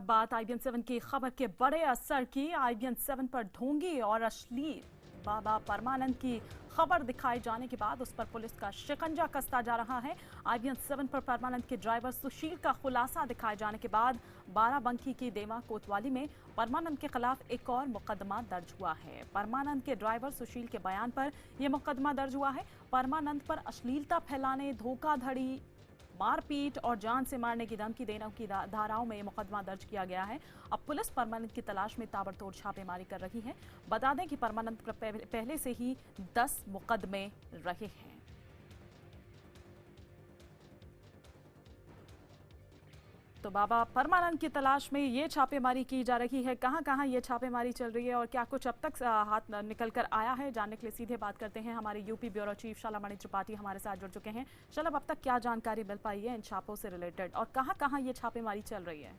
बात IBN 7 की खबर के बड़े असर की। IBN 7 पर ढोंगी और अश्लील बाबा परमानंद की खबर दिखाए जाने के बाद उस पर पुलिस का शिकंजा कसता जा रहा है। IBN 7 पर परमानंद के ड्राइवर सुशील का खुलासा दिखाए जाने के बाद बाराबंकी की देवा कोतवाली में परमानंद के खिलाफ एक और मुकदमा दर्ज हुआ है। परमानंद के ड्राइवर सुशील के बयान पर यह मुकदमा दर्ज हुआ है। परमानंद पर अश्लीलता फैलाने, धोखाधड़ी, मारपीट और जान से मारने की धमकी देने की धाराओं में मुकदमा दर्ज किया गया है। अब पुलिस परमानंद की तलाश में ताबड़तोड़ छापेमारी कर रही है। बता दें कि परमानंद पर पहले से ही 10 मुकदमे रहे हैं। तो बाबा परमानंद की तलाश में ये छापेमारी की जा रही है। कहां-कहां ये छापेमारी चल रही है और क्या कुछ अब तक हाथ निकल कर आया है, जानने के लिए सीधे बात करते हैं। हमारे यूपी ब्यूरो चीफ शलामणि त्रिपाठी हमारे साथ जुड़ चुके हैं। शलभ, अब तक क्या जानकारी मिल पाई है इन छापों से रिलेटेड और कहां-कहां ये छापेमारी चल रही है?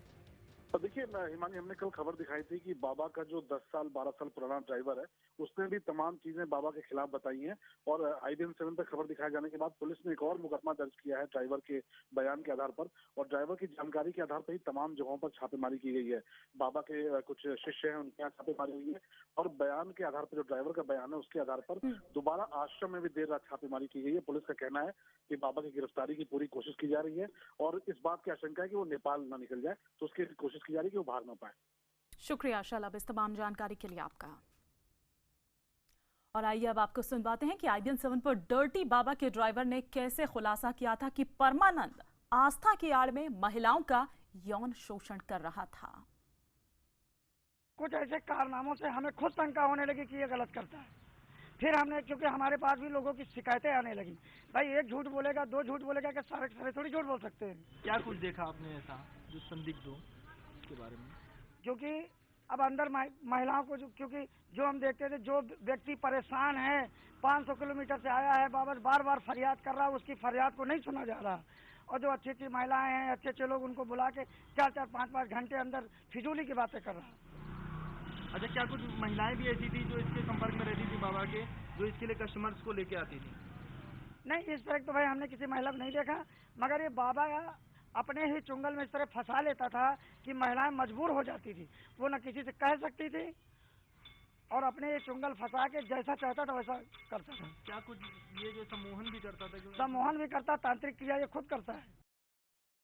तो देखिए हिमानी, हमने कल खबर दिखाई थी कि बाबा का जो 10 साल 12 साल पुराना ड्राइवर है उसने भी तमाम चीजें बाबा के खिलाफ बताई हैं और IBN 7 पर खबर दिखाए जाने के बाद पुलिस ने एक और मुकदमा दर्ज किया है ड्राइवर के बयान के आधार पर और ड्राइवर की जानकारी के आधार पर ही तमाम जगहों पर छापेमारी की गई है। बाबा के कुछ शिष्य हैं, उनके यहाँ छापेमारी हुई है और बयान के आधार पर, जो ड्राइवर का बयान है उसके आधार पर दोबारा आश्रम में भी देर रात छापेमारी की गई है। पुलिस का कहना है कि बाबा की गिरफ्तारी की पूरी कोशिश की जा रही है और इस बात की आशंका है कि वो नेपाल ना निकल जाए, तो उसकी कोशिश की जा रही है कि वो भाग ना पाए। शुक्रिया शलभ इस तमाम जानकारी के लिए आपका। और आइए अब आपको सुनवाते हैं कि IBN 7 पर डर्टी बाबा के ड्राइवर ने कैसे खुलासा किया था कि परमानंद आस्था की आड़ में महिलाओं का यौन शोषण कर रहा था। कुछ ऐसे कारनामों से हमें खुद शंका होने लगी कि ये गलत करता है। फिर हमने, क्योंकि हमारे पास भी लोगों की शिकायतें आने लगी, भाई एक झूठ बोलेगा, दो झूठ बोलेगा, कि सारे सारे थोड़ी झूठ बोल सकते हैं। क्या कुछ देखा आपने ऐसा जो संदिग्ध हो उसके बारे में? क्योंकि अब अंदर महिलाओं को क्योंकि जो हम देखते थे, जो व्यक्ति परेशान है, 500 किलोमीटर से आया है, बाबा बार बार फरियाद कर रहा है, उसकी फरियाद को नहीं सुना जा रहा। और जो अच्छी अच्छी महिलाएं हैं, अच्छे अच्छे लोग, उनको बुला के 4-4, 5-5 घंटे अंदर फिजूली की बातें कर रहा है। अच्छा, क्या कुछ महिलाएं भी ऐसी थी जो इसके संपर्क में रहती थी बाबा के, जो इसके लिए कस्टमर्स को लेके आती थी? नहीं, इस तरह तो भाई हमने किसी महिला को नहीं देखा, मगर ये बाबा अपने ही चुंगल में इस तरह फंसा लेता था कि महिलाएं मजबूर हो जाती थी, वो न किसी से कह सकती थी और अपने ये चुंगल फंसा के जैसा चाहता था वैसा करता था। क्या कुछ ये जो सम्मोहन भी करता था? सम्मोहन भी करता, तांत्रिक क्रिया ये खुद करता है।